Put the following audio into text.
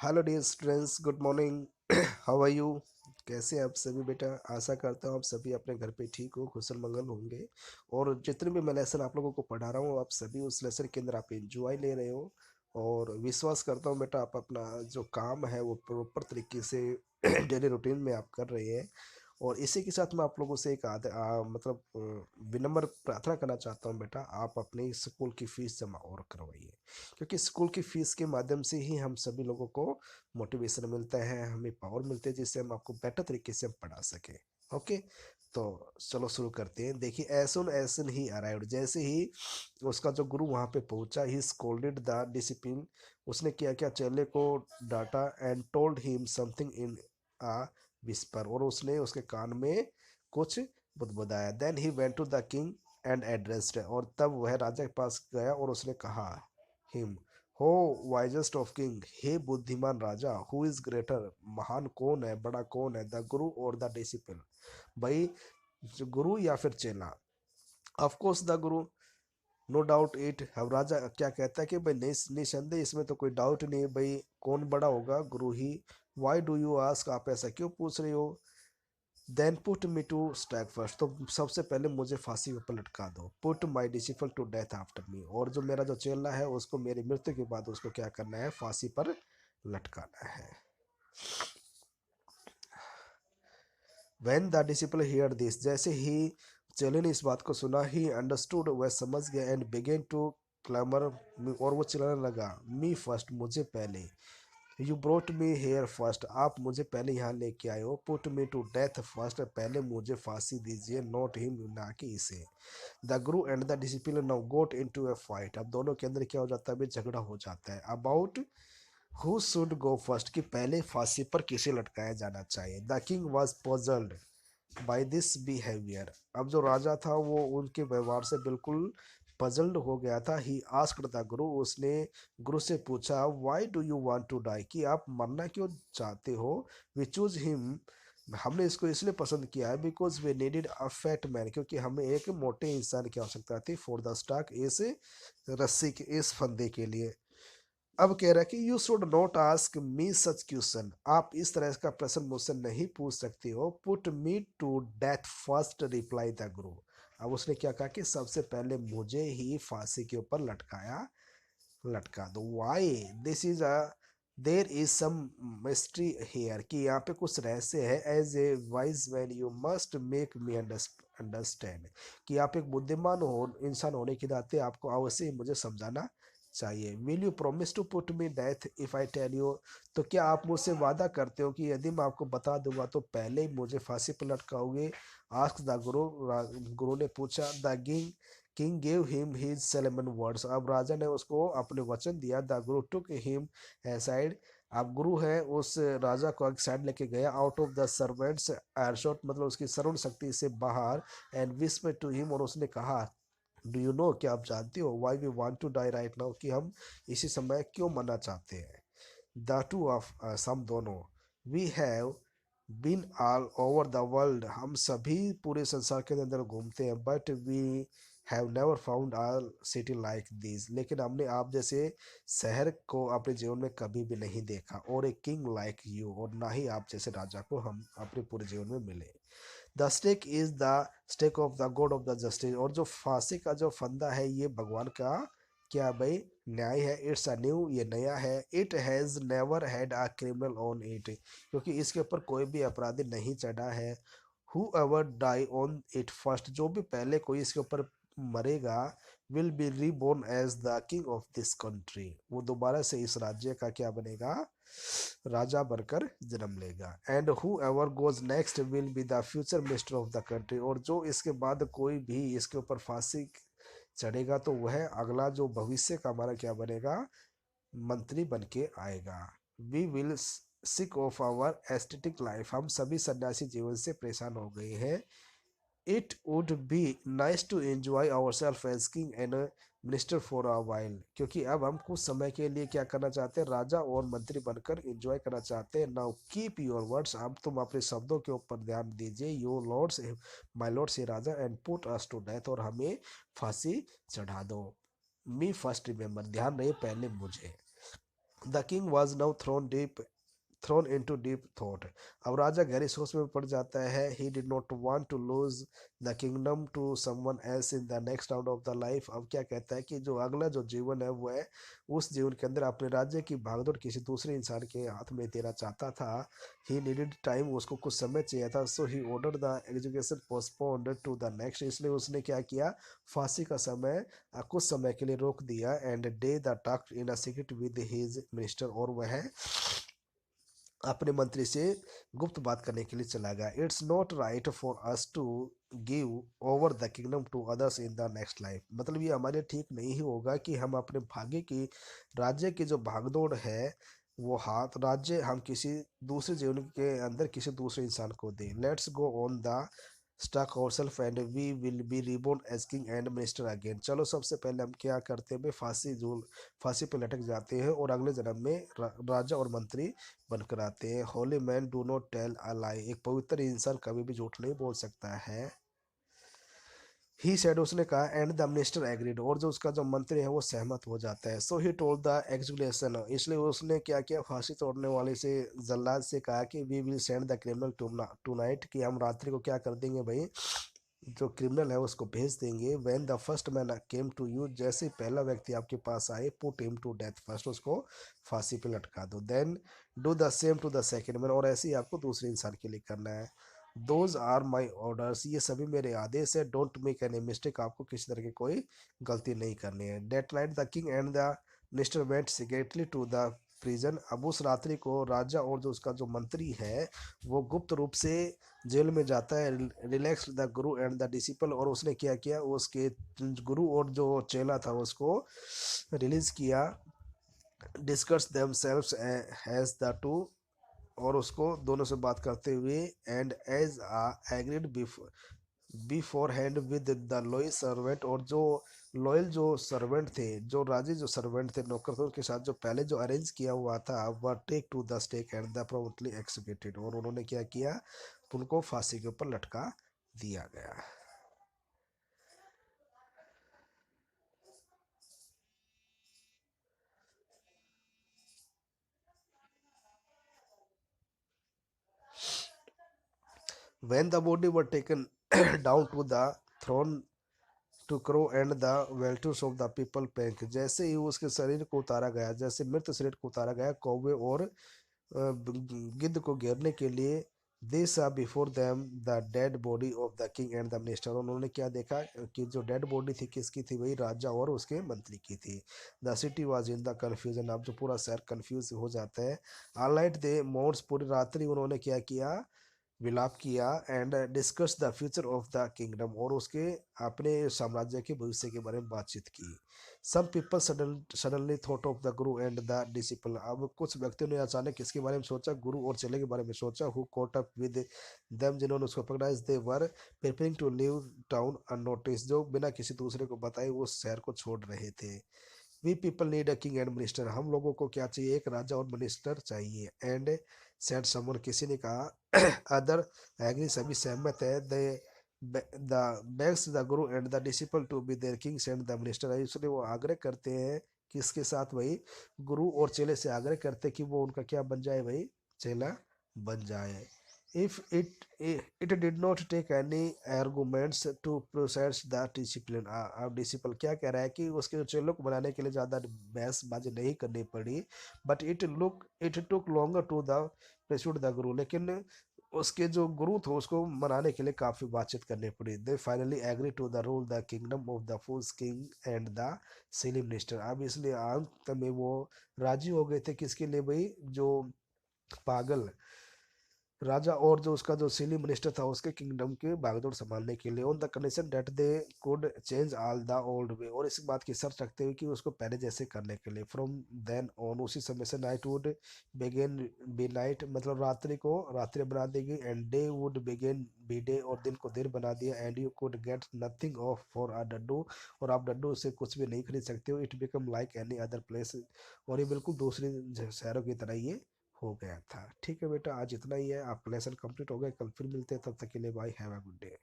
Hello dear students, good morning. How are you? कैसे हैं आप सभी बेटा? आशा करता हूँ आप सभी अपने घर पे ठीक हो, कुशल मंगल होंगे। और जितने भी मैं लेसन आप लोगों को पढ़ा रहा हूँ, आप सभी उस लेसन के अंदर आप एंजॉय ले रहे हो। और विश्वास करता हूँ बेटा आप अपना जो काम है वो प्रॉपर तरीके से डेली रूटीन में आप कर रहे हैं। और इसी के साथ मैं आप लोगों से एक मतलब विनम्र प्रार्थना करना चाहता हूँ बेटा, आप अपनी स्कूल की फीस जमा और करवाइए। क्योंकि स्कूल की फीस के माध्यम से ही हम सभी लोगों को मोटिवेशन मिलता है, हमें पावर मिलती है, जिससे हम आपको बेटर तरीके से हम पढ़ा सकें। ओके, तो चलो शुरू करते हैं। देखिए, एसन ही अराइव्ड, जैसे ही उसका जो गुरु वहाँ पे पहुंचा, ही स्कोल्डेड द डिसिप्लिन। उसने क्या क्या चेले को डांटा and told him something in a whisper, और उसने उसके कान में कुछ बुदबुदाया। Then he went to the king and addressed, और तब वह राजा के पास गया और उसने कहा हिम, हो वाइजेस्ट ऑफ किंग, हे बुद्धिमान राजा, हु इज ग्रेटर, महान कौन है, बड़ा कौन है, द गुरु और द डिसिपल। भाई, जो गुरु या फिर चेला? Of course the Guru, no doubt it. अब राजा क्या कहता है कि भाई निसंदेह इसमें तो कोई डाउट नहीं है भाई, कौन बड़ा होगा? गुरु ही। वाई डू यू आस्क, आप ऐसा क्यों पूछ रहे हो? Then put me to stake first, तो सबसे पहले मुझे फांसी पर लटका दो। Put my disciple to death after me, और जो मेरा जो चेला है उसको मेरी मृत्यु के बाद उसको क्या करना है? फांसी पर लटकाना है। When the disciple heard this, जैसे ही चेले ने इस बात को सुना, ही अंडरस्टूड, वह समझ गया, एंड बिगेन टू क्लैमर, और वो चिल्लाने लगा, मी फर्स्ट, मुझे पहले। You brought me here first, आप मुझे पहले यहाँ लेके आए हो। Put me to death first, पहले मुझे फांसी दीजिए, नॉट हिम, ना कि इसे। The guru and the disciple now got into a fight, अब दोनों के अंदर क्या हो जाता है? अभी झगड़ा हो जाता है about who should go first, कि पहले फांसी पर किसे लटकाया जाना चाहिए। The king was puzzled by this behaviour, अब जो राजा था वो उनके व्यवहार से बिल्कुल पजल्ड हो गया था। ही आस्क्ड द गुरु, उसने गुरु से पूछा, why do you want to die, कि आप मरना क्यों चाहते हो? वी चूज हिम, हमने इसको इसलिए पसंद किया है, because way needed a fat man, क्योंकि हमें एक मोटे इंसान की आवश्यकता थी, फॉर द स्टाक, इस रस्सी के इस फंदे के लिए। अब कह रहा है कि you should not ask me such question, आप इस तरह का प्रश्न मुझसे नहीं पूछ सकते हो। Put me to death first, reply the guru, अब उसने क्या कहा कि सबसे पहले मुझे ही फांसी के ऊपर लटका दो। Why this is a, there is some mystery here, कि यहाँ पे कुछ रहस्य है। As a wise man you must make me understand, कि आप एक बुद्धिमान हो इंसान होने के नाते आपको अवश्य ही मुझे समझाना चाहिए। Will you promise to put me death if I tell you, तो क्या आप मुझसे वादा करते हो कि यदि मैं आपको बता दूंगा तो पहले ही मुझे फांसी पर लटकाओगे? आस्क द गुरु, गुरु ने पूछा। The king gave him his Salomon words, अब राजा ने उसको अपने वचन दिया। The Guru took him side, अब गुरु है उस राजा को एक साइड लेके गया, आउट ऑफ द सर्वेंट्स एयरशॉट, मतलब उसकी सर्वण शक्ति से बाहर। एंड विस्पर टू हिम, और उसने कहा, डू यू नो, क्या आप जानते हो, why we want to die right now, कि हम इसी समय क्यों मरना चाहते हैं? द टू ऑफ हम दोनों, we have been all over the world, हम सभी पूरे संसार के अंदर घूमते हैं, but we have never found our city like this, लेकिन हमने आप जैसे शहर को अपने जीवन में कभी भी नहीं देखा, और एक किंग लाइक यू, और ना ही आप जैसे राजा को हम अपने पूरे जीवन में मिले। The stake is the stake of the god of the justice, और जो फांसी का जो फंदा है ये भगवान का क्या भाई? न्याय है। इट्स अ न्यू, ये नया है। It has never had a criminal on it, क्योंकि इसके ऊपर कोई भी अपराधी नहीं चढ़ा है। Whoever die on it first, जो भी पहले कोई इसके ऊपर मरेगा, will be reborn as the king of this country, वो दोबारा से इस राज्य का क्या बनेगा? राजा बनकर जन्म लेगा। And who ever goes next will be the future minister of the country, और जो इसके बाद कोई भी इसके ऊपर फांसी चढ़ेगा तो वह अगला जो भविष्य का हमारा क्या बनेगा? मंत्री बन के आएगा। We will sick of our aesthetic life, हम सभी सन्यासी जीवन से परेशान हो गए हैं। It would be nice to enjoy our self as king and minister for a while, क्योंकि अब हम कुछ समय के लिए क्या करना चाहते हैं? राजा और मंत्री बनकर एंजॉय करना चाहते हैं। नाउ कीप योर वर्ड्स, अब तुम अपने शब्दों के ऊपर ध्यान दीजिए। योर लॉर्ड्स, माय लॉर्ड से राजा, and put us to death, और हमें फांसी चढ़ा दो। मी फर्स्ट रिमेंबर, ध्यान रहे पहले मुझे। The king was now thrown into deep thought. अब राजा गहरी सोच में पड़ जाता है। He did not want to lose the kingdom to someone else in the next round of the life. अब क्या कहता है कि जो अगला जो जीवन है वो है, उस जीवन के अंदर अपने राज्य की भागदौड़ किसी दूसरे इंसान के हाथ में देना चाहता था। ही नीडेड टाइम, उसको कुछ समय चाहिए था। So he order the education postponed to the next. इसलिए उसने क्या किया, फांसी का समय कुछ समय के लिए रोक दिया। And day the talk in a secret with his minister, और वह अपने मंत्री से गुप्त बात करने के लिए चला गया। It's not right for us to give over the kingdom to others in the next life. मतलब ये हमारे ठीक नहीं ही होगा कि हम अपने भाग्य की, राज्य की जो भागदौड़ है, वो हाथ राज्य हम किसी दूसरे जीवन के अंदर किसी दूसरे इंसान को दें। Let's go on the stuck और self and we will be reborn as king and minister again. चलो सबसे पहले हम क्या करते हैं, फांसी पे लटक जाते हैं और अगले जन्म में राजा और मंत्री बनकर आते हैं। Holy man do not tell a lie. एक पवित्र इंसान कभी भी झूठ नहीं बोल सकता है। ही सेड, उसने कहा। एंड द मिनिस्टर एग्रीड, और जो उसका जो मंत्री है वो सहमत हो जाता है। सो ही टोल्ड द एग्जीक्यूशन, इसलिए उसने क्या किया, फांसी तोड़ने वाले से, जल्लाद से कहा कि we will send the criminal tonight, कि हम रात्रि को क्या कर देंगे भाई, जो क्रिमिनल है उसको भेज देंगे। When the first man came to you, जैसे पहला व्यक्ति आपके पास आए, put him to death first, उसको फांसी पे लटका दो। Then do the same to the second man, और ऐसे ही आपको दूसरे इंसान के लिए करना है। दोज आर माई ऑर्डर्स, ये सभी मेरे आदेश है। डोंट मेक एनी मिस्टेक, आपको किसी तरह की कोई गलती नहीं करनी है। That night the king and the minister went secretly to the prison. अब उस रात्रि को राजा और जो उसका जो मंत्री है वो गुप्त रूप से जेल में जाता है। Relax the guru and the disciple, और उसने क्या किया, उसके गुरु और जो चेला था उसको रिलीज किया। Discuss themselves as the two, और उसको दोनों से बात करते हुए। And as agreed beforehand with the loyal servant, और जो लॉयल जो सर्वेंट थे, जो राजी जो सर्वेंट थे, नौकर थे, उनके साथ जो पहले जो अरेंज किया हुआ था, वह take to the stake and the promptly executed, और उन्होंने क्या किया, उनको फांसी के ऊपर लटका दिया गया। When the body were taken down to the throne to crow and the welters of the people पैंक, जैसे ही उसके शरीर को उतारा गया, जैसे मृत शरीर को उतारा गया, कौवे और गिद्ध को घेरने के लिए, दे सा before them the dead body of the king and the minister, उन्होंने क्या देखा कि जो डेड बॉडी थी किसकी थी, वही राजा और उसके मंत्री की थी। The city was in the confusion, अब जो पूरा शहर कन्फ्यूज हो जाता है। ऑल नाइट दे मोर्स, पूरी रात्रि उन्होंने क्या किया, विलाप किया। And discuss the future of the kingdom, और उसके अपने साम्राज्य के भविष्य के बारे में बातचीत की। Some people suddenly thought of the guru and the disciple, अब कुछ व्यक्तियों ने अचानक किसके बारे में सोचा, गुरु और चेले के बारे में सोचा। Who caught up with them, जिन्होंने उसको पकड़ा। They were preparing to leave town unnoticed, जो बिना किसी दूसरे को बताए वो शहर को छोड़ रहे थे। We people need a king and minister, हम लोगों को क्या चाहिए, एक राजा और मिनिस्टर चाहिए। एंड सेड समवन, किसी ने कहा। अदर एग्री, सभी सहमत है। They begs the guru and the disciple to be their kings and the minister, इसलिए वो आग्रह करते हैं किसके साथ भाई, गुरु और चेले से आग्रह करते हैं कि वो उनका क्या बन जाए भाई, चेला बन जाए। if it did not take any arguments to process the discipline, अब डिसिपल क्या कह रहा है कि उसके जो चेलों को बनाने के लिए ज़्यादा बहसबाजी नहीं करनी पड़ी। But it took longer to the pursuit the guru, लेकिन उसके जो गुरु थे उसको मनाने के लिए काफ़ी बातचीत करनी पड़ी। They finally agree to the rule the kingdom of the fools king and the silly minister, अब इसलिए अंत में वो राजी हो गए थे किसके लिए भाई, जो पागल राजा और जो उसका जो सिली मिनिस्टर था उसके किंगडम के बागडोर संभालने के लिए। On the condition that they could change all the old way, और इस बात की शर्त रखते हुए कि उसको पहले जैसे करने के लिए। फ्रॉम देन ऑन, उसी समय से night would begin be night, मतलब रात्रि को रात्रि बना देगी। And day would begin be day, और दिन को दिन बना दिया। And you could get nothing off for a डड्डू, और आप डड्डू से कुछ भी नहीं खरीद सकते हो। It become like any other place, और ये बिल्कुल दूसरी शहरों की तरह ये हो गया था। ठीक है बेटा, आज इतना ही है, आपका लेसन कंप्लीट हो गया। कल फिर मिलते हैं, तब तक के लिए bye, have a good day.